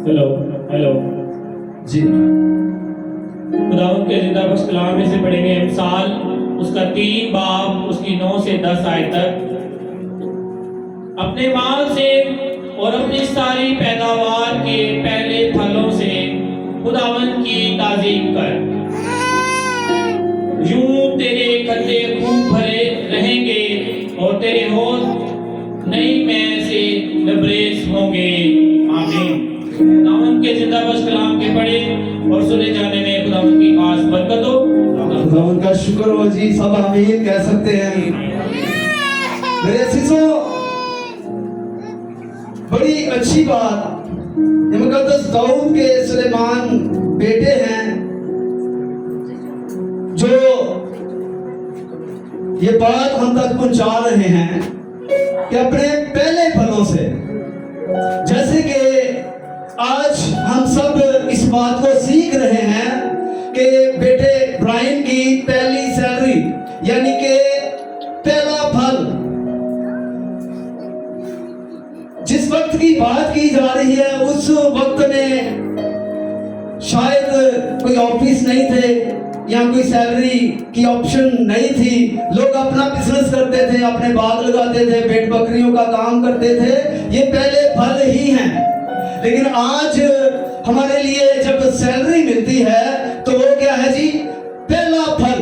Hello hello जी। खुदावंद के जिंदा बख्श कलाम में से पढ़ेंगे अमसाल उसका 3 बाब उसकी 9 से 10 आयत तक। अपने माल से और अपनी सारी पैदावार के पहले फलों से खुदावंद की ताज़ीम कर। यूं तेरे खड्डे खूब भरे रहेंगे और तेरे हौज नई में से लबरेज होंगे। आमीन। खुदावंद के जिंदा बख्श कलाम के पढ़े और सुने जाने में खुदावंद की खास बरकत हो। खुदावंद का शुक्र हो जी, सब आमीन कह सकते हैं। मेरे अजीजों, बड़ी अच्छी बात, ये मुकद्दस दाऊद के सुलेमान बेटे हैं जो ये बात हम तक पहुंचा रहे हैं कि अपने पहले फलों से, जैसे कि आज हम सब इस बात को सीख रहे हैं कि बेटे ब्रायन की पहली सैलरी यानी कि पहला फल, जिस वक्त की बात की जा रही है उस वक्त में शायद कोई ऑफिस नहीं थे या कोई सैलरी की ऑप्शन नहीं थी। लोग अपना बिजनेस करते थे, अपने बाग लगाते थे, भेड़ बकरियों का काम करते थे। ये पहले फल ही हैं। लेकिन आज हमारे लिए जब सैलरी मिलती है तो वो क्या है जी? पहला फल।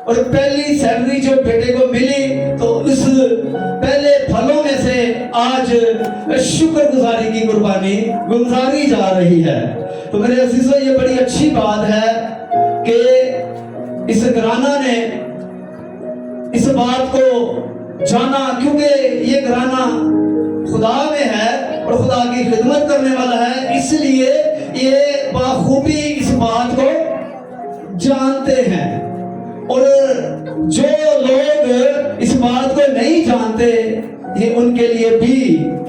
और पहली सैलरी जो बेटे को मिली तो उस पहले फलों में से आज शुक्रगुजारी की कुर्बानी गुजारी जा रही है। तो मेरे अजीजों, ये बड़ी अच्छी बात है कि इस घराना ने इस बात को जाना, क्योंकि ये घराना खुदा में है और खुदा की खिदमत करने वाला है, इसलिए ये बाखूबी इस बात को जानते हैं। और जो लोग इस बात को नहीं जानते, ये उनके लिए भी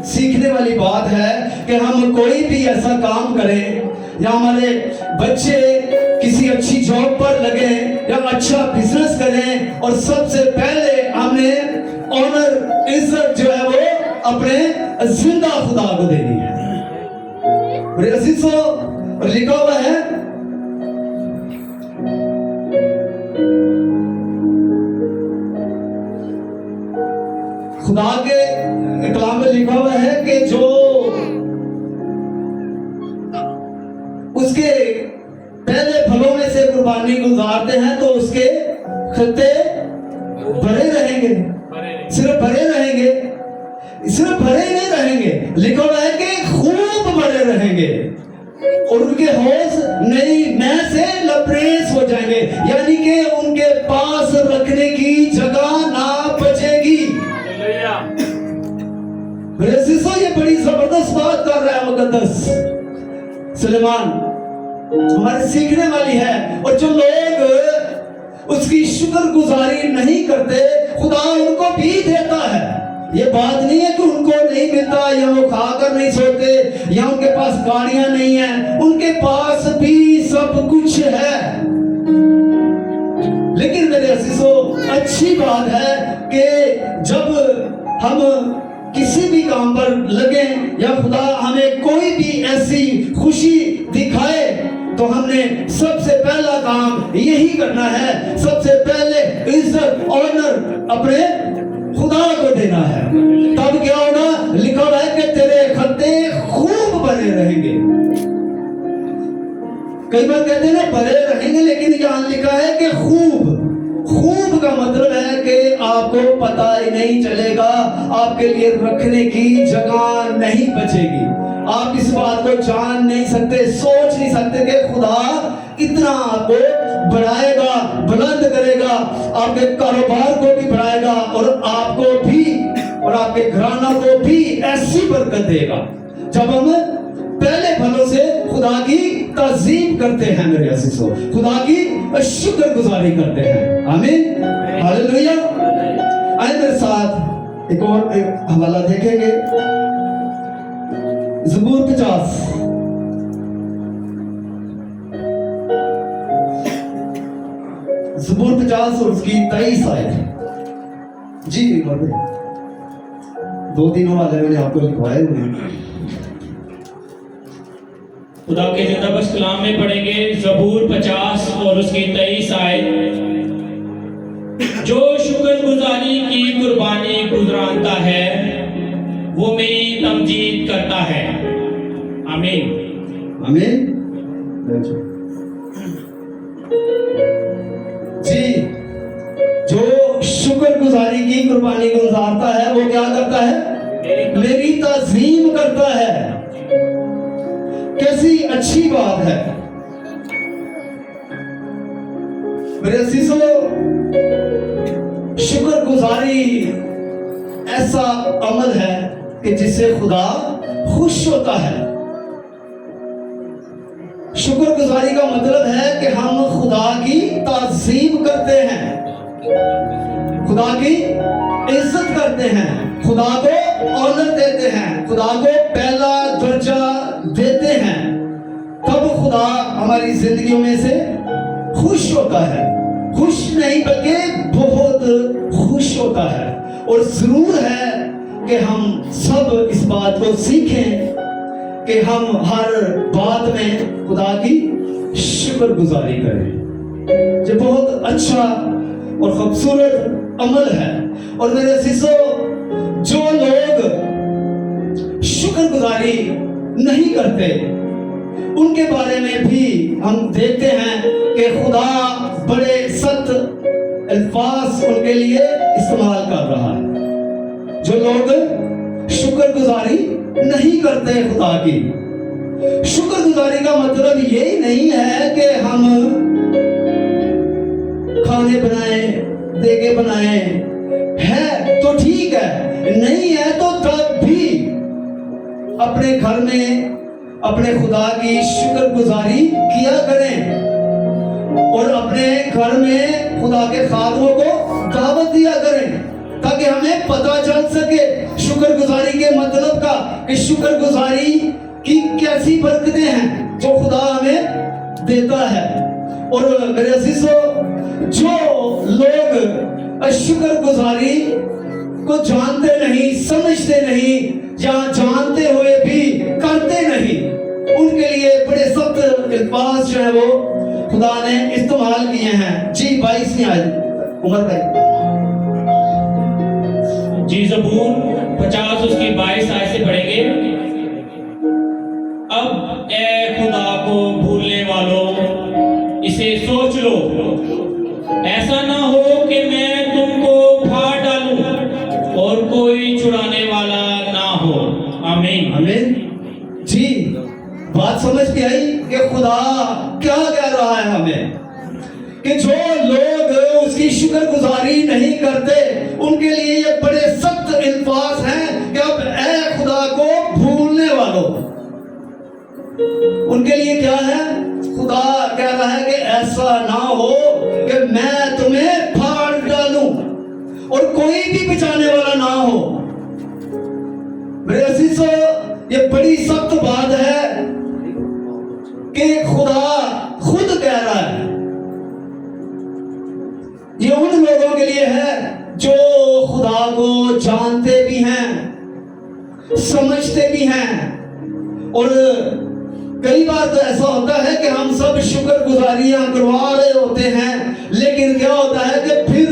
सीखने वाली बात है कि हम कोई भी ऐसा काम करें या हमारे बच्चे किसी अच्छी जॉब पर लगे या अच्छा बिजनेस करें, और सबसे पहले हमें ऑनर, इज्जत जो है वो अपने जिंदा खुदा को देनी है। और अजीजों, लिखा हुआ है खुदा के कलाम में लिखा हुआ है कि जो उसके पहले फलों में से कुर्बानी गुजारते हैं तो उसके खत्ते भरे रहेंगे। सिर्फ भरे रहेंगे, सिर्फ भरे नहीं रहेंगे, लिखा हुआ है कि खूब भरे रहेंगे और उनके हौज नई में से लबरेज हो जाएंगे, यानी कि उनके पास रखने की जगह ना बचेगी। ये बड़ी जबरदस्त बात कर रहा है मुकद्दस सुलेमान, हमारे सीखने वाली है। और जो लोग उसकी शुक्रगुजारी नहीं करते, खुदा उनको भी देता है। ये बात नहीं है कि उनको नहीं मिलता या वो खाकर नहीं सोते या उनके पास गाड़ियां नहीं है, उनके पास भी सब कुछ है। लेकिन मेरे अजीजों, अच्छी बात है कि जब हम किसी भी काम पर लगे या खुदा हमें कोई भी ऐसी खुशी दिखाए तो हमने सबसे पहला काम यही करना है, सबसे पहले इज्जत ऑनर अपने खुदा को देना है। तब क्या होगा? लिखा हुआ है कि तेरे खत्ते खूब भरे रहेंगे। कई बार कहते हैं ना भरे रहेंगे, लेकिन यहां लिखा है कि खूब। खूब का मतलब है कि आपको पता ही नहीं चलेगा, आपके लिए रखने की जगह नहीं बचेगी। आप इस बात को जान नहीं सकते, सोच नहीं सकते कि खुदा इतना आपको बढ़ाएगा, बुलंद करेगा, आपके कारोबार को भी बढ़ाएगा और आपको भी और आपके घराना को भी ऐसी बरकत देगा जब हम पहले फलों से खुदा की ताज़ीम करते हैं। मेरे अजीजों, खुदा की शुक्रगुजारी करते हैं। आमीन, हालेलुया। आइए मेरे साथ एक और हवाला देखेंगे, ज़बूर 50। ज़बूर 50 और उसकी 23 आयत। जी बिल्कुल, 2-3 हवाले मैंने आपको लिखवाए हुए हैं। खुदा के जिंदाबख्श कलाम में पढ़ेंगे ज़बूर 50 और उसकी 23 आयत। जो शुक्रगुजारी की कुर्बानी गुजरानता है वो मेरी तमजीद करता है। आमीन आमीन। जी, जो शुक्रगुजारी की कुर्बानी गुजारता है वो क्या करता है? मेरी ताज़ीम करता है। कैसी अच्छी बात है मेरे अज़ीज़ों। शुक्रगुजारी ऐसा अमल है कि जिससे खुदा खुश होता है। शुक्रगुजारी का मतलब है कि हम खुदा की ताज़ीम करते हैं, खुदा की इज्जत करते हैं, खुदा को ऑनर देते हैं, खुदा को पहला दर्जा देते हैं। तब खुदा हमारी जिंदगियों में से खुश होता है। खुश नहीं बल्कि बहुत खुश होता है। और जरूर है कि हम सब इस बात को सीखें कि हम हर बात में खुदा की शुक्रगुजारी करें। ये बहुत अच्छा और खूबसूरत अमल है। और मेरे अज़ीज़ों, जो लोग शुक्रगुजारी नहीं करते उनके बारे में भी हम देखते हैं कि खुदा बड़े सख्त अल्फाज उनके लिए इस्तेमाल कर रहा है। जो लोग शुक्रगुजारी नहीं करते खुदा की। शुक्रगुजारी का मतलब यही नहीं है कि हम खाने बनाए, देगे बनाए, है तो ठीक है, नहीं है तो तब भी अपने घर में अपने खुदा की शुक्रगुजारी किया करें और अपने घर में खुदा के खादमों को दावत दिया करें ताकि हमें पता चल सके शुक्रगुजारी के मतलब का, कि शुक्रगुजारी की कैसी बरकतें हैं जो खुदा हमें देता है। और मेरे अज़ीज़ों, जो लोग शुक्रगुजारी को जानते नहीं, समझते नहीं या जानते हुए भी करते नहीं, उनके लिए बड़े सख्त अल्फाज जो है वो खुदा ने इस्तेमाल किए हैं। जी 22 आयत उमर भाई। जी ज़बूर 50 उसकी 22 आयत से पढ़ेंगे। अब ए खुदा को भूलने वालों इसे सोच लो, ऐसा ना हो कि मैं तुमको फाड़ डालूं और कोई छुड़ाने वाला ना हो। आमीन आमीन। जी, बात समझ के आई कि खुदा क्या कह रहा है हमें, कि जो लोग उसकी शुक्रगुजारी नहीं करते उनके लिए ये बड़े सख्त अल्फाज हैं कि अब ए खुदा को भूलने वालों। उनके लिए क्या है? खुदा कह रहा है कि ऐसा ना हो कि मैं तुम्हें फाड़ डालूं और कोई भी बचाने वाला ना हो। मेरे अज़ीज़ों, ये बड़ी सख्त बात है कि खुदा खुद कह रहा है। ये उन लोगों के लिए है जो खुदा को जानते भी हैं, समझते भी हैं। और कई बार तो ऐसा होता है कि हम सब शुक्रगुजारियां करवा रहे होते हैं, लेकिन क्या होता है कि फिर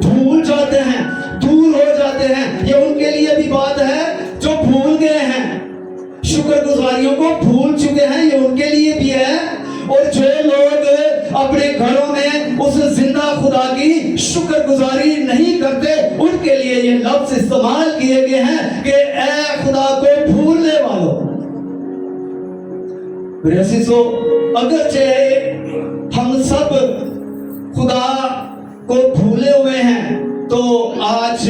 भूल जाते हैं, दूर हो जाते हैं। ये उनके लिए भी बात है जो भूल गए हैं, शुक्रगुजारियों को भूल चुके हैं, ये उनके लिए भी है। और जो लोग अपने घरों में उस जिंदा खुदा की शुक्रगुजारी नहीं करते उनके लिए ये लफ्ज इस्तेमाल किए गए हैं कि ए खुदा को भूलने वालों। मेरे अज़ीज़ों, अगरचे हम सब खुदा को भूले हुए हैं, तो आज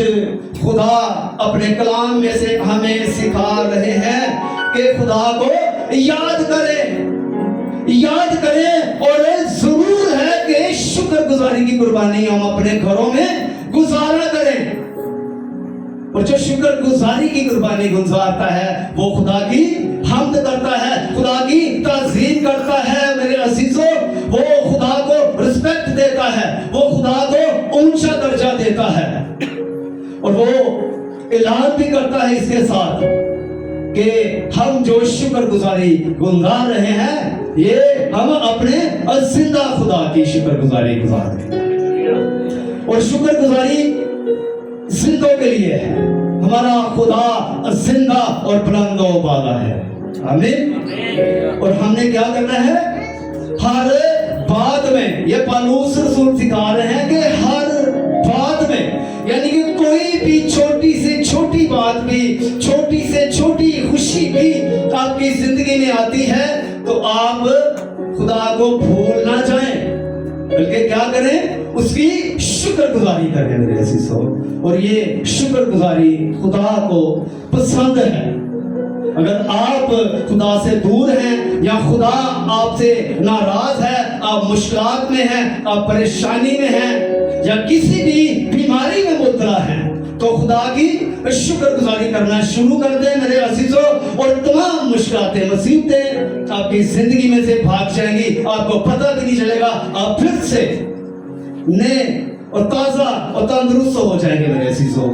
खुदा अपने कलाम में से हमें सिखा रहे हैं कि खुदा को याद करें और जरूर है कि शुक्रगुजारी की कुर्बानी हम अपने घरों में गुजारा करें। और जो शुक्रगुजारी की कुर्बानी गुजारता है वो खुदा की हम्द करता है, खुदा की ताज़ीम करता है। मेरे अज़ीज़ों, वो खुदा को रिस्पेक्ट देता है, वो खुदा को ऊंचा दर्जा देता है। और वो ऐलान भी करता है इसके साथ कि हम जो शुक्रगुजारी गुजार रहे हैं, ये हम अपने जिंदा खुदा की शुक्रगुजारी गुजार रहे हैं। और शुक्रगुजारी जिंदों के लिए है। हमारा खुदा जिंदा और बुलंदो वाला है। आमीन। और हमने क्या करना है? हर बात में, ये पौलुस रसूल सिखा रहे हैं कि हर बात में, यानी कि कोई भी छोटी से छोटी बात भी, छोटी से छोटी खुशी भी आपकी जिंदगी में आती है तो आप खुदा को भूल ना जाएं, बल्कि क्या करें? उसकी शुक्रगुजारी करें मेरे अजीजों। और ये शुक्रगुजारी खुदा को पसंद है। अगर आप खुदा से दूर हैं या खुदा आपसे नाराज है, आप मुश्किलात में हैं, आप परेशानी में हैं या किसी भी बीमारी में मुब्तला हैं, तो खुदा की शुक्रगुजारी करना शुरू कर दें मेरे अजीजों, और तमाम मुश्किलातें, मुसीबतें आपकी जिंदगी में से भाग जाएंगी। आपको पता भी नहीं चलेगा, आप फिर से नए और ताजा और तंदुरुस्त हो जाएंगे मेरे अजीजों।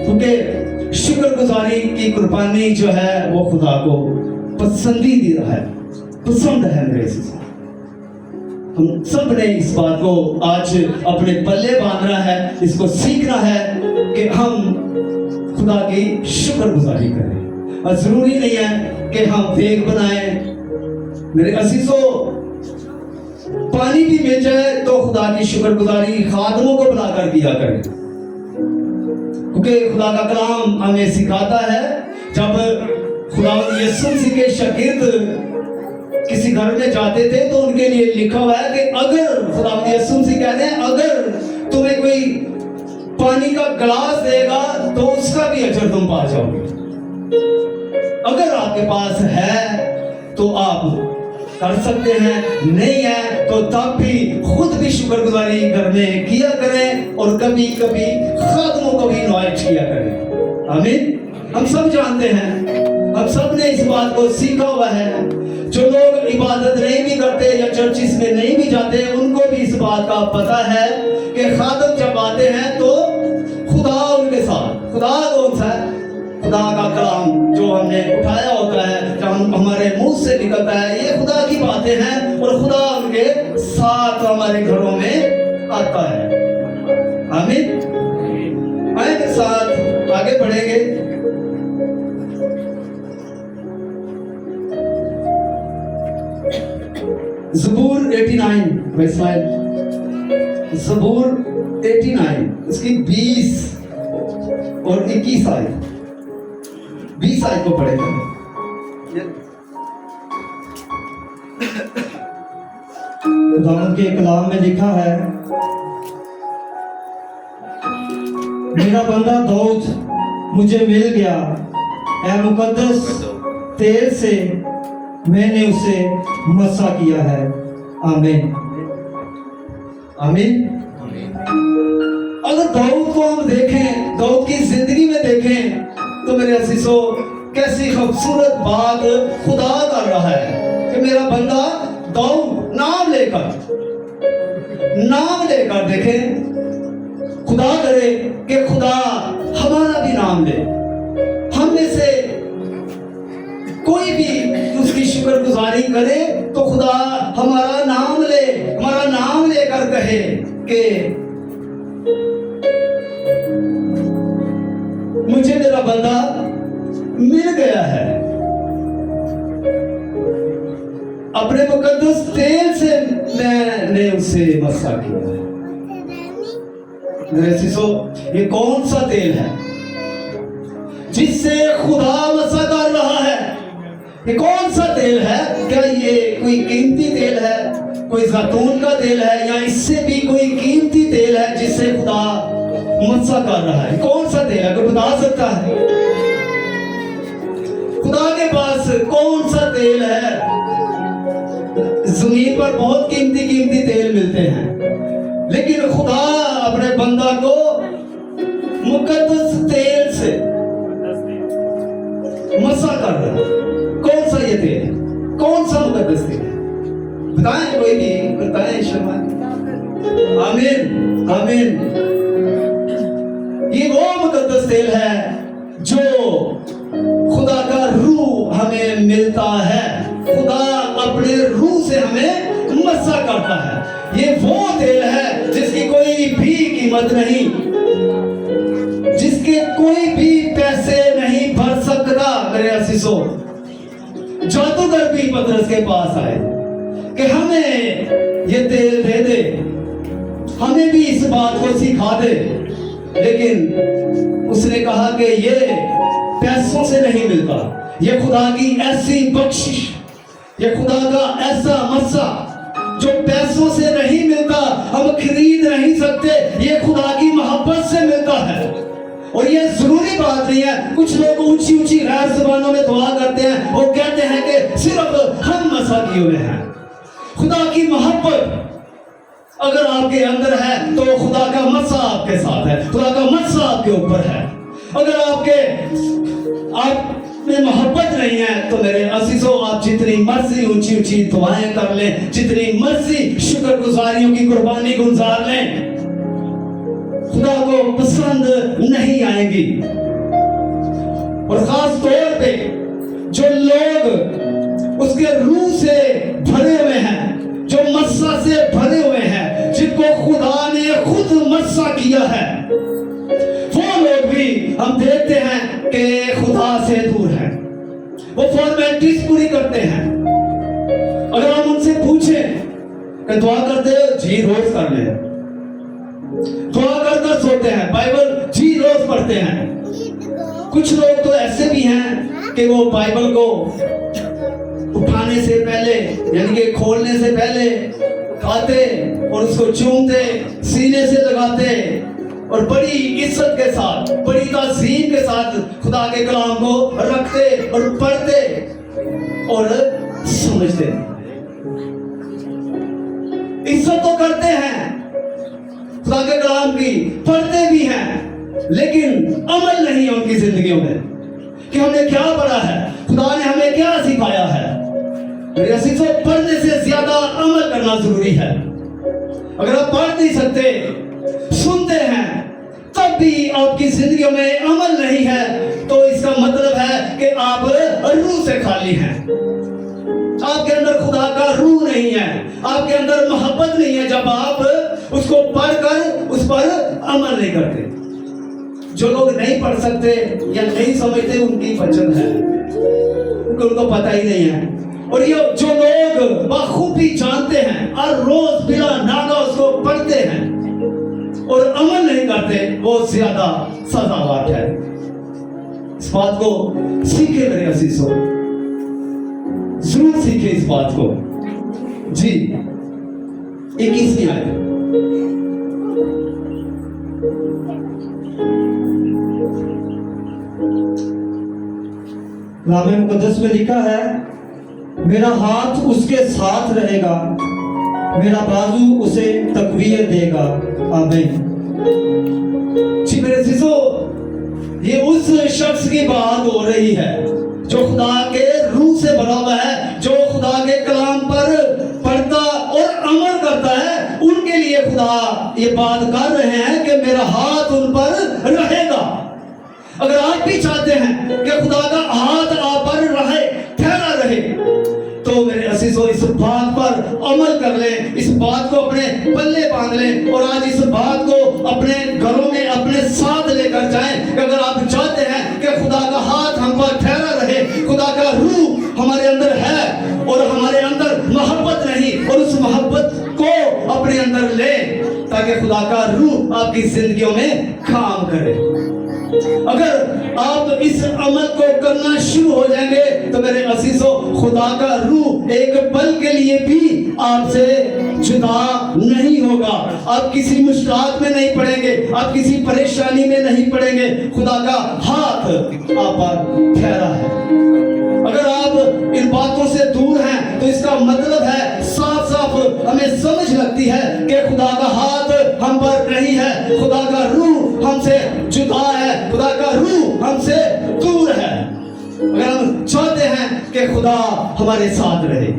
क्योंकि शुक्रगुजारी की कुर्बानी जो है वो खुदा को पसंदीदा है, पसंद है मेरे अजीजों। हम सब ने इस बात को आज अपने पल्ले बांधना है, इसको सीखना है कि हम खुदा की शुक्रगुजारी करें। और जरूरी नहीं है कि हम देग बनाएं मेरे अजीजों। पानी भी मिल जाए तो खुदा की शुक्रगुजारी खादमों को बुलाकर किया करें, क्योंकि खुदा का कलाम हमें सिखाता है, जब खुदा यीशु मसीह के शागिर्द किसी घर में जाते थे तो उनके लिए लिखा हुआ है कि अगर खुदा यीशु मसीह कहते हैं, अगर तुम्हें कोई पानी का गिलास देगा तो उसका भी अजर तुम पा जाओगे। अगर आपके पास है तो आप कर सकते हैं, नहीं है तो तब भी खुद भी शुक्रगुजारी घर में किया करें और कभी कभी खादमों को भी इनवाइट किया करें। आमीन। हम सब जानते हैं, हम सब ने इस बात को सीखा हुआ है। जो लोग इबादत नहीं भी करते या चर्चिस में नहीं भी जाते, उनको भी इस बात का पता है कि खादम जब आते हैं तो खुदा उनके साथ। खुदा कौन सा है? खुदा का कलाम जो हमने उठाया होता है, जो हमारे मुंह से निकलता है, ये खुदा की बातें हैं और खुदा उनके साथ हमारे घरों में आता है। आमीन। आए के साथ आगे बढ़ेंगे। ज़बूर 89, ज़बूर 89 इसकी 20 और 21 आयत, 20 आयत को पढ़ेगा। खुदावंद के कलाम में लिखा है, मेरा बंदा दाऊद मुझे मिल गया, ऐ मुकद्दस तेल से मैंने उसे मसा किया है। आमीन। आमीन। अगर दाऊद को हम देखें, दाऊद की जिंदगी में देखें, तो मेरे अजीजों कैसी खूबसूरत बात खुदा कर रहा है कि मेरा बंदा दाऊद नाम लेकर देखें। खुदा करे कि खुदा हमारा भी नाम ले। हम में से कोई भी उसकी शुक्रगुजारी करे तो खुदा हमारा नाम लेकर कहे कि मुझे मेरा बंदा मिल गया है, अपने मुकद्दस तेल से मैंने उसे मसा किया है। मेरे सीसो, ये कौन सा तेल है जिससे खुदा मसा कर रहा है? ये कौन सा तेल है? क्या ये कोई कीमती तेल है, कोई ज़ैतून का तेल है, या इससे भी कोई कीमती तेल है जिससे खुदा मसा कर रहा है? कौन सा तेल है? कोई बता सकता है? खुदा के पास कौन सा तेल है? जमीन पर बहुत कीमती तेल मिलते हैं, लेकिन खुदा अपने बंदा को मुकद्दस तेल से मसा कर रहा है। कौन सा ये तेल है? कौन सा मुकद्दस तेल है? बताएं, कोई भी बताएं। शर्मा। आमीन। आमीन। ये वो मुकद्दस तेल है जो खुदा का रूह हमें मिलता है। खुदा अपने रूह से हमें मस्सा करता है। ये वो तेल है जिसकी कोई भी कीमत नहीं, जिसके कोई भी पैसे नहीं भर सकता। मेरे असीसों, जादूगर भी पतरस के पास आए कि हमें ये तेल दे दे, हमें भी इस बात को सिखा दे। लेकिन उसने कहा कि ये पैसों से नहीं मिलता, ये खुदा की ऐसी बख्शिश, ये खुदा का ऐसा मस्सा जो पैसों से नहीं मिलता, हम खरीद नहीं सकते, ये खुदा की मोहब्बत से मिलता है। और ये जरूरी बात नहीं है। कुछ लोग ऊंची ऊंची गैर जुबानों में दुआ करते हैं, वो कहते हैं कि सिर्फ हम मसा किए हुए हैं। खुदा की मोहब्बत अगर आपके अंदर है तो खुदा का मस्सा आपके साथ है, खुदा का मस्सा आपके ऊपर है। अगर आप में मोहब्बत नहीं है तो मेरे अजीजों, आप जितनी मर्जी ऊंची ऊंची दुआएं कर लें, जितनी मर्जी शुक्रगुजारियों की कुर्बानी गुजार लें, खुदा को पसंद नहीं आएगी। और खास तौर पे जो लोग उसके रूह से भरे हुए हैं, जो मस्सा से भरे हुए हैं, जिनको खुदा ने खुद मस्सा किया है, वो लोग भी हम देखते हैं कि खुदा से दूर हैं। वो फॉर्मेलिटीज पूरी करते हैं। अगर हम उनसे पूछें कि दुआ करते हो, जी रोज कर ले। दुआ कर सोते हैं, बाइबल जी रोज पढ़ते हैं। कुछ लोग तो ऐसे भी हैं कि वो बाइबल को उठाने से पहले, यानी कि खोलने से पहले खाते और उसको चूमते, सीने से लगाते और बड़ी इज्जत के साथ, बड़ी ताज़ीम के साथ खुदा के कलाम को रखते और पढ़ते और समझते। इज्जत तो करते हैं खुदा के कलाम की, पढ़ते भी हैं, लेकिन अमल नहीं है उनकी जिंदगियों में कि हमने क्या पढ़ा है, खुदा ने हमें क्या सिखाया है। मेरे अजीजों, पढ़ने से ज्यादा अमल करना जरूरी है। अगर आप पढ़ नहीं सकते, सुनते हैं, तब भी आपकी जिंदगियों में अमल नहीं है, तो इसका मतलब है कि आप रूह से खाली हैं। आपके अंदर खुदा का रूह नहीं है, आपके अंदर मोहब्बत नहीं है। जब आप उसको पढ़कर उस पर अमल नहीं करते। जो लोग नहीं पढ़ सकते या नहीं समझते, उनकी वचन है, उनको पता ही नहीं है। और ये जो लोग बखूबी जानते हैं और रोज बिना नागा उसको पढ़ते हैं और अमल नहीं करते, वो ज्यादा सजावट है। इस बात को सीखे मेरे अजीजों, जरूर सीखे इस बात को। जी 21वीं आयत, नामे मुकद्दस में लिखा है, मेरा हाथ उसके साथ रहेगा, मेरा बाजू उसे तकवीत देगा। आमीन। जी मेरे अजीजों, ये उस शख्स की बात हो रही है जो खुदा के रूह से भरा हुआ है, जो खुदा के कलाम पर पढ़ता और अमल करता है। उनके लिए खुदा ये बात कर रहे हैं कि मेरा हाथ उन पर रहेगा। अगर आप भी चाहते हैं कि खुदा का हाथ आप पर रहे, ठहरा रहे, तो मेरे अजीजों इस बात पर अमल कर लें, इस बात को अपने पल्ले बांध लें और आज इस बात को अपने घरों में अपने साथ लेकर जाएं कि अगर आप चाहते हैं कि खुदा का हाथ हम पर ठहरा रहे, खुदा का रूह हमारे अंदर है और हमारे अंदर मोहब्बत नहीं, और उस मोहब्बत को अपने अंदर ले ताकि खुदा का रूह आपकी जिंदगियों में काम करे। अगर आप इस अमल को करना शुरू हो जाएंगे तो मेरे अजीजों, खुदा का रूह एक पल के लिए भी आपसे जुदा नहीं होगा। आप किसी मुश्किलात में नहीं पड़ेंगे, आप किसी परेशानी में नहीं पड़ेंगे। खुदा का हाथ आप पर ठहरा है। अगर आप इन बातों से दूर हैं तो इसका मतलब है, साफ साफ हमें समझ लगती है कि खुदा का हाथ हम पर नहीं है, खुदा का रूह हमसे जुदा है, खुदा का रूह हमसे दूर है। अगर हम चाहते हैं कि खुदा हमारे साथ रहे,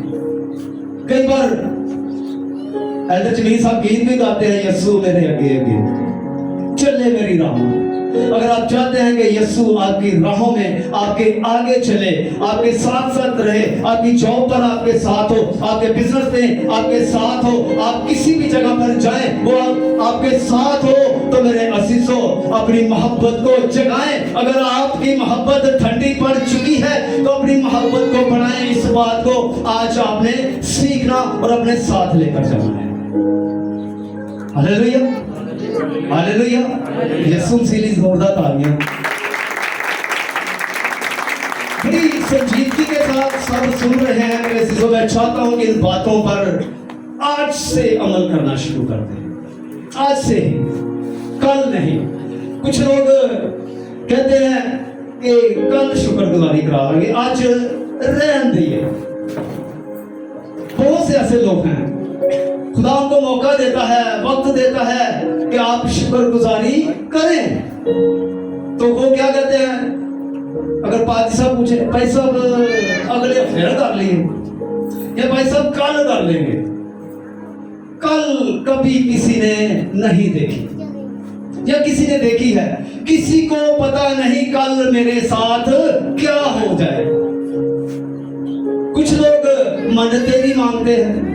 कई बार एल्डर जमीन साहब गीत भी गाते हैं, यस्सू मेरे आगे आगे चले मेरी राह, अगर आप चाहते हैं कि यीशु आपकी राहों में आपके आगे चले, आपके साथ साथ रहे, आपकी जॉब पर आपके साथ हो, आपके बिजनेस में आपके साथ हो, आप किसी भी जगह पर जाएं वो आपके साथ हो, तो मेरे असीसों अपनी मोहब्बत को जगाएं। अगर आपकी मोहब्बत ठंडी पड़ चुकी है तो अपनी मोहब्बत को बढ़ाएं। इस बात को आज आपने सीखना और अपने साथ लेकर चलना है। Hallelujah, hallelujah. यीशु मसीह जोरदार तालियां। बड़ी संजीदगी के साथ सब सुन रहे हैं मेरे अजीजों। मैं चाहता हूं कि इन बातों पर आज से अमल करना शुरू कर दें। आज से ही, कल नहीं। कुछ लोग कहते हैं कि कल शुक्रगुजारी करा लेंगे, आज रहने दिए। बहुत से ऐसे लोग हैं, खुदा उनको मौका देता है, वक्त देता है कि आप शुक्रगुजारी करें, तो वो क्या कहते हैं? अगर पाजी साहब पूछे, भाई साहब अगले हफ्ते कर लिए, या भाई साहब कल कर लेंगे, कल कभी किसी ने नहीं देखी, या किसी ने देखी है, किसी को पता नहीं कल मेरे साथ क्या हो जाए। कुछ लोग मन्नतें भी मांगते हैं,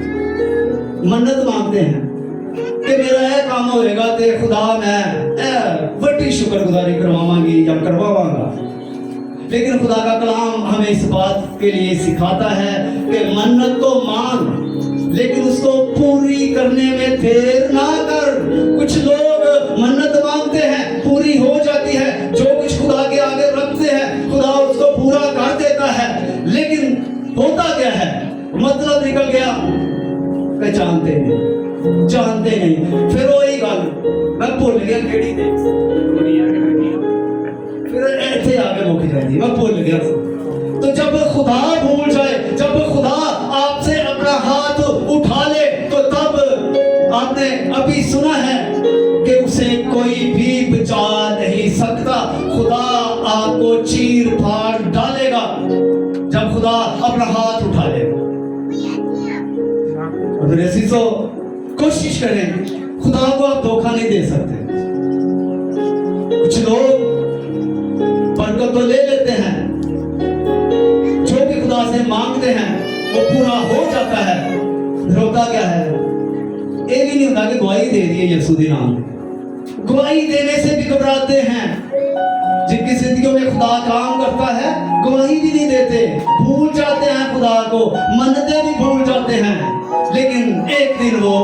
मन्नत मांगते हैं कि मेरा यह काम होएगा तो खुदा मैं बड़ी शुक्रगुजारी करवावांगी या करवावांगा। लेकिन खुदा का कलाम हमें इस बात के लिए सिखाता है कि मन्नत तो मांग, लेकिन उसको पूरी करने में देर ना कर। कुछ लोग मन्नत मांगते हैं, पूरी हो जाती है, जो कुछ खुदा के आगे रखते हैं खुदा उसको पूरा कर देता है, लेकिन होता क्या है? मतलब निकल गया, पहचानते नहीं, जानते नहीं। फिर वही गल, मैं भूल गया केड़ी दे, फिर ऐसे आगे मुक जाती, मैं भूल गया। तो जब खुदा भूल जाए, जब खुदा आपसे अपना हाथ उठा ले, तो तब आपने अभी सुना है कि उसे कोई भी बचा नहीं सकता। खुदा आपको चीर फाड़ डालेगा जब खुदा अपना हाथ उठा लेगा। और ऐसी तो कोशिश करें, खुदा को आप धोखा नहीं दे सकते। कुछ लोग बरकत तो ले लेते हैं, जो भी खुदा से मांगते हैं वो पूरा हो जाता है। होता क्या है? ये भी नहीं होता कि गवाही दे दी यीशु के नाम में। गवाही देने से भी घबराते हैं। जिनकी जिंदगियों में खुदा काम करता है गवाही भी नहीं देते, भूल जाते हैं खुदा को, मन्नतें भी भूल जाते हैं, लेकिन एक दिन वो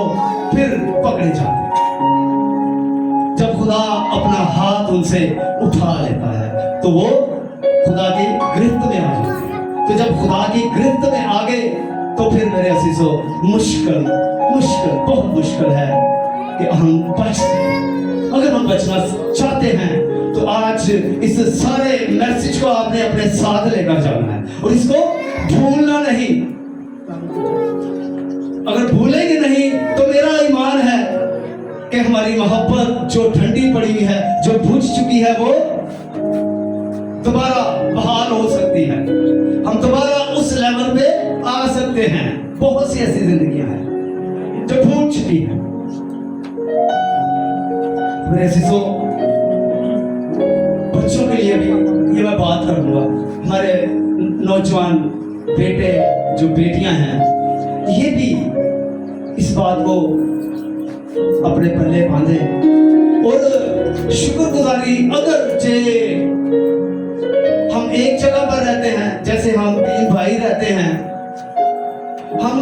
फिर पकड़े जाते हैं जब खुदा अपना हाथ उनसे उठा लेता है, तो वो खुदा की गिरफ्त में आ जाते हैं। तो जब खुदा की गिरफ्त में आ गए तो फिर मेरे असीसों मुश्किल बहुत मुश्किल है कि हम बच सकें। अगर हम बचना चाहते हैं तो आज इस सारे मैसेज को आपने अपने साथ लेकर जाना है और इसको भूलना नहीं। अगर भूलेंगे नहीं तो मेरा ईमान है कि हमारी मोहब्बत जो ठंडी पड़ी हुई है, जो बुझ चुकी है, वो दोबारा बहाल हो सकती है। हम दोबारा उस लेवल पे आ सकते हैं। बहुत सी ऐसी जिंदगियां हैं जो भूल चुकी हैं। मेरे शिशु बच्चों के लिए भी ये मैं बात करूंगा। हमारे नौजवान बेटे जो बेटियां हैं, ये भी इस बात को अपने पल्ले बांधे और शुक्रगुजारी। अगर जे हम एक जगह पर रहते हैं, जैसे हम 3 भाई रहते हैं, हम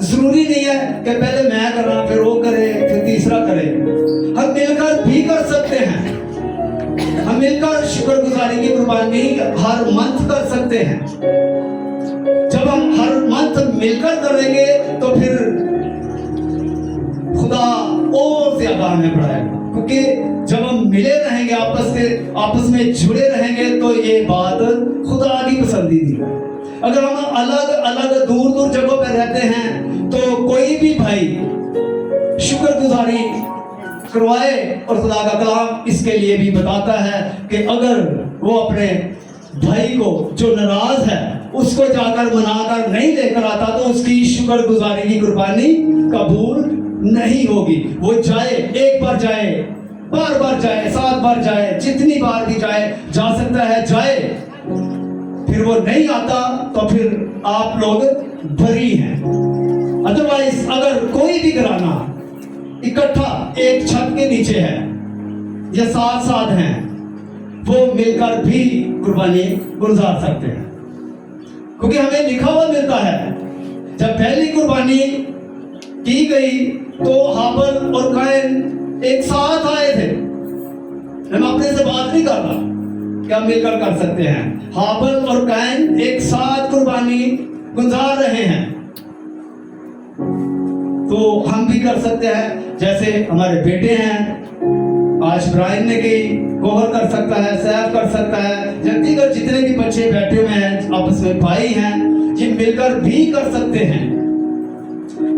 जरूरी नहीं है कि पहले मैं करा फिर वो करे फिर तीसरा करे। हम मिलकर भी कर सकते हैं। हम मिलकर शुक्रगुजारी की कुर्बानी हर मंथ कर सकते हैं। जब हम हर मंथ मिलकर करेंगे तो फिर खुदा और ज्यादा हमें बढ़ाएगा, क्योंकि जब हम मिले रहेंगे, आपस में जुड़े रहेंगे, तो ये बात खुदा की पसंदीदी है। अगर हम अलग अलग दूर दूर जगहों पर रहते हैं तो कोई भी भाई शुक्रगुजारी करवाए, और खुदा का कलाम इसके लिए भी बताता है कि अगर वो अपने भाई को जो नाराज है उसको जाकर मनाकर नहीं लेकर आता तो उसकी शुक्रगुजारी की कुर्बानी कबूल नहीं होगी। वो जाए, एक बार जाए बार बार जाए, 7 बार जाए, जितनी बार भी जाए, जा सकता है जाए। फिर वो नहीं आता तो फिर आप लोग बरी हैं। अदरवाइज अगर कोई भी घराना इकट्ठा एक छत के नीचे है या साथ साथ हैं, वो मिलकर भी कुर्बानी गुजार सकते हैं, क्योंकि हमें लिखा हुआ मिलता है जब पहली कुर्बानी की गई तो हाबिल और कायन एक साथ आए थे। हम अपने से बात नहीं कर रहा, क्या मिलकर कर सकते हैं। हाबिल और कायन एक साथ कुर्बानी गुजार रहे हैं, तो हम भी कर सकते हैं। जैसे हमारे बेटे हैं, आज इब्राहिम ने की, गोहर कर सकता है, सैफ कर सकता है, जगदीगर जितने भी बच्चे बैठे हुए हैं आपस में भाई हैं, ये मिलकर भी कर सकते हैं।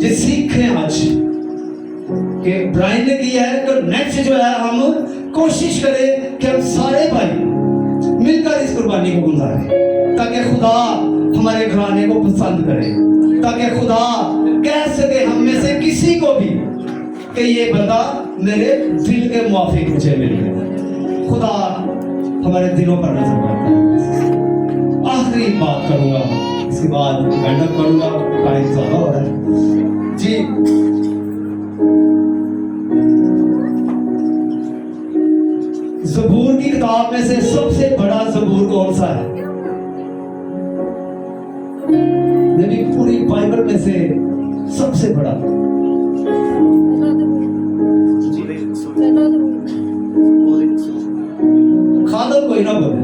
ये सीखें आज कि इब्राहिम ने किया है, तो नेक्स्ट जो है हम कोशिश करें कि हम सारे भाई मिलकर इस कुर्बानी को गुजारें, ताकि खुदा हमारे घराने को पसंद करे, ताकि खुदा कह सके हम में से किसी को भी कि ये बंदा मेरे दिल के मुआफिक मुझे मिल गया। खुदा हमारे दिलों पर नजर रखता है। आखिरी बात करूंगा, इसके बाद बैठक करूंगा, टाइम ज्यादा हो रहा है जी। ज़बूर की किताब में से सबसे बड़ा ज़बूर कौन सा है? नबी पूरी बाइबल में से सबसे बड़ा खादम कोई ना बोले।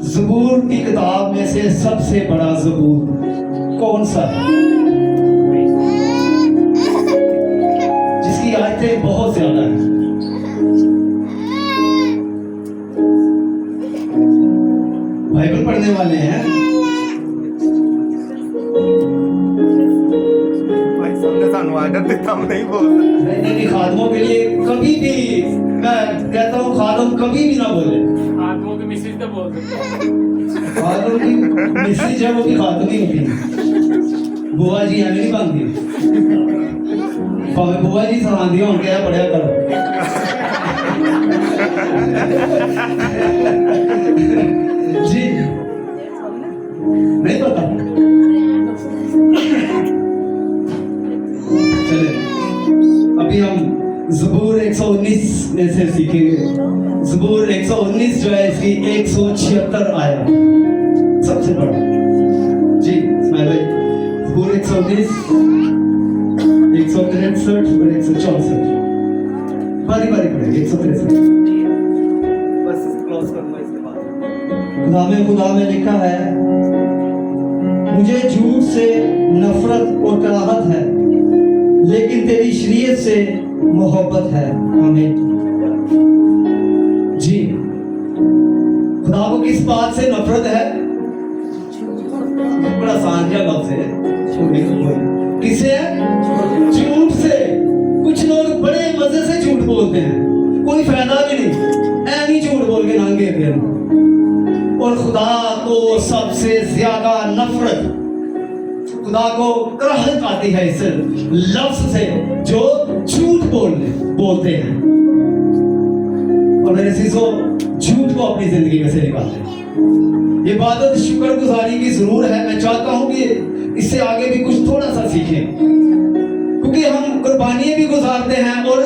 ज़बूर की किताब में से सबसे बड़ा ज़बूर कौन सा है? जिसकी आयतें बहुत ज्यादा हैं। बाइबल पढ़ने वाले हैं, भाई सामने सानू आर्डर देता हम नहीं बोल नहीं, खादमों के लिए कभी भी मैं कहता हूँ खादम कभी भी ना बोले। आदमों की मिसेज तो बोल सकते खादम की मिसेज है, वो भी खादम ही होती। बुआ जी हमें नहीं बनती, भावे बुआ जी सहांदी हो क्या पढ़िया करो। जी नहीं पता, चले अभी हम ज़बूर 119 में से सीखेंगे। ज़बूर 119 जो है इसकी 176 आया सबसे बड़ा जी। इसमाइल भाई, ज़बूर 119, 163 और 164 बारी बारी पढ़ेंगे। 163 बस क्लोज करूंगा इसके बाद। खुदा में लिखा है, मुझे झूठ से नफरत और कराहत है, लेकिन तेरी शरीयत से मोहब्बत है। आमीन जी। खुदा को किस बात से नफरत है? बड़ा आसान क्या लफ्ज़ है, किसे है? झूठ से। कुछ लोग बड़े मजे से झूठ बोलते हैं, कोई फायदा भी नहीं, ऐनी झूठ बोल के नांगे फिर। और खुदा को सबसे ज्यादा नफरत, खुदा को कराहत आती है इस लफ्ज से जो झूठ बोलते हैं। और मेरे सीसो झूठ को अपनी जिंदगी में से निकालते हैं। ये इबादत शुक्रगुजारी की जरूर है। मैं चाहता हूं कि इससे आगे भी कुछ थोड़ा सा सीखें, क्योंकि हम कुर्बानियां भी गुजारते हैं और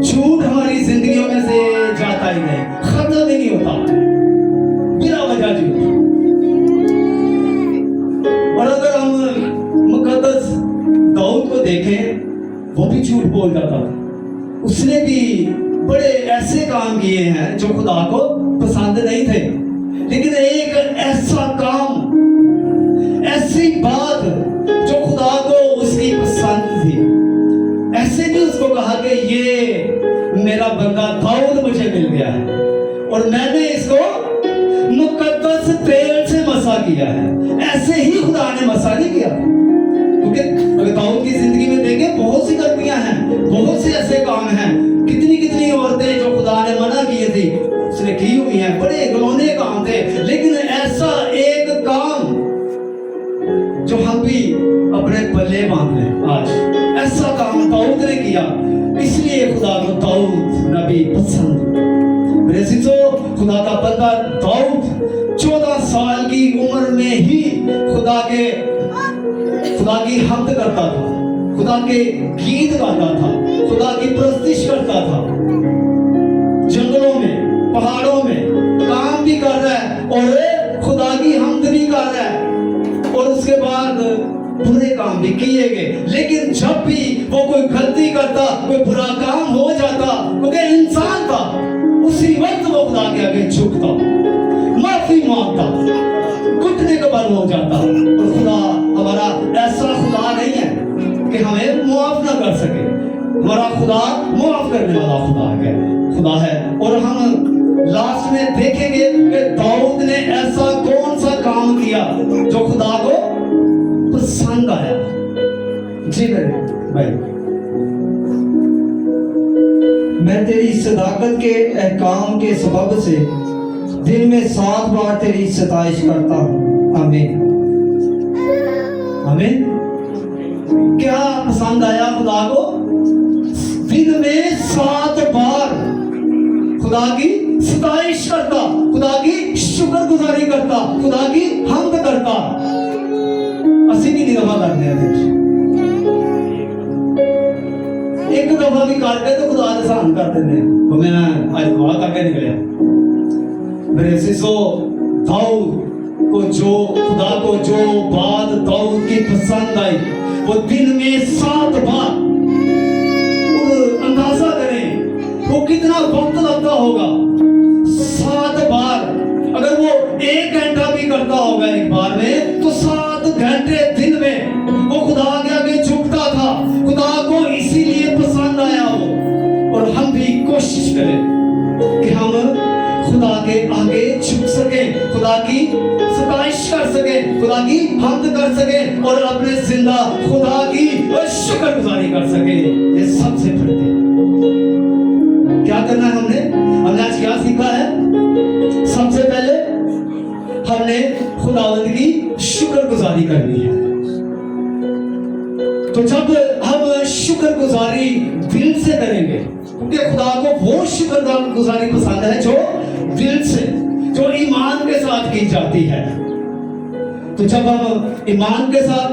झूठ हमारी जिंदगियों में से जाता ही नहीं, खत्म ही नहीं होता बिना वजह झूठ। और अगर हम मुकद्दस दाऊद को देखें, वो भी झूठ बोल जाता था। उसने भी बड़े ऐसे काम किए हैं जो खुदा को पसंद नहीं थे, लेकिन एक ऐसा काम, ऐसी बात जो खुदा को उसकी पसंद थी, ऐसे भी उसको कहा कि ये मेरा बंदा दाऊद मुझे मिल गया है और मैंने इसको मुकद्दस तेल से मसा किया है। ऐसे ही खुदा ने मसा नहीं किया, क्योंकि अगर दाऊद की जिंदगी में देखें बहुत सी गलतियां हैं, बहुत से ऐसे काम हैं, कितनी कितनी औरतें जो खुदा ने मना किए थे उसने की हुई हैं, बड़े गलौने काम थे। लेकिन ऐसा एक काम जो हम भी अपने पल्ले बांध लें आज, ऐसा काम दाऊद ने किया, इसलिए खुदा को दाऊद नबी पसंद। मेरे अजीजों, खुदा का बंदा दाऊद 14 साल की उम्र में ही खुदा की हम्द करता था, खुदा के गीत गाता था, खुदा की प्रस्तिश करता था। जंगलों में, पहाड़ों में काम भी कर रहा है और खुदा की हम्द भी कर रहा है। और उसके बाद बुरे काम भी किए गए, लेकिन जब भी वो कोई गलती करता, कोई बुरा काम हो जाता, क्योंकि इंसान था, उसी वक्त वो खुदा के आगे झुकता, माफी मांगता, घुटने के बल हो जाता। और खुदा हमारा ऐसा खुदा नहीं है कि हमें मुआफ ना कर सके। हमारा खुदा मुआफ करने वाला खुदा है। और हम लास्ट में देखेंगे कि दाऊद ने ऐसा कौन सा काम किया जो खुदा को पसंद आया। जी मेरे भाई, मैं तेरी सदाकत के अहकाम के सबब से दिन में 7 बार तेरी सताइश करता हूँ। आमीन आमीन। क्या पसंद आया खुदा को? दिन में 7 बार खुदा की सताइश करता, खुदा की शुक्रगुजारी करता, खुदा की हम्द करता। असि की दफा करते हैं, एक दफा भी करके तो खुदा एहसान कर देते हैं। तो मैं आज दुआ करके निकले। मेरे सिसो, दाऊद को खुदा को जो बात दाऊद की पसंद आई, वो दिन में 7 बार। और अंदाजा करें वो कितना वक्त लगता होगा। 7 बार अगर वो 1 घंटा भी करता होगा एक बार में, तो 7 घंटे दिन में वो खुदा के आगे झुकता था। खुदा को इसीलिए पसंद आया हो। और हम भी कोशिश करें कि हम खुदा के आगे झुक सके, खुदा की सताइश कर सके, खुदा की हम्द कर सके और अपने जिंदा खुदा की शुक्रगुजारी कर सके। ये सबसे बढ़ते क्या करना है हमने आज क्या सीखा है? सबसे पहले हमने खुदावंद की शुक्रगुजारी करनी है। तो जब हम शुक्रगुजारी दिल से करेंगे, क्योंकि खुदा को वो शुक्रगुजारी पसंद है जो दिल से, जो ईमान के साथ की जाती है। तो जब हम ईमान के साथ,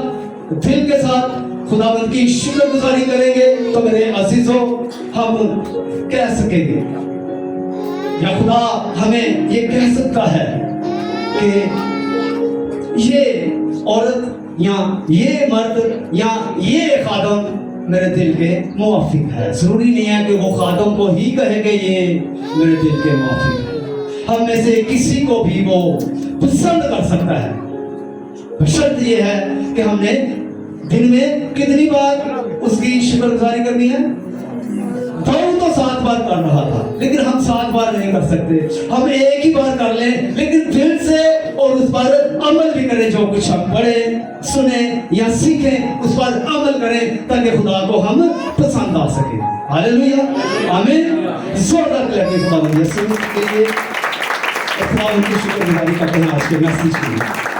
दिल के साथ खुदावंद की शुक्रगुजारी करेंगे, तो मेरे अजीजों, हम कह सकेंगे या खुदा हमें ये कह सकता है कि ये औरत या ये मर्द या ये खादम मेरे दिल के मुवाफिक है। जरूरी नहीं है कि वो खादम को ही कहे कि ये मेरे दिल के मुवाफिक है। हम में से किसी को भी वो पसंद कर सकता है। शर्त ये है कि हमने दिन में कितनी बार उसकी शुक्रगुजारी करनी है? दाऊद तो 7 बार कर रहा था, लेकिन हम 7 बार नहीं कर सकते। हम एक ही बार कर लें, लेकिन दिल से और उस पर अमल भी करें। जो कुछ हम पढ़े, सुने या सीखें, उस पर अमल करें, ताकि खुदा को हम पसंद आ सके। हालेलुया, आमीन। जोरदार लगे खुदा के लिए, खुदा उनकी शुक्रगुजारी करते हैं आज के मैसेज के लिए।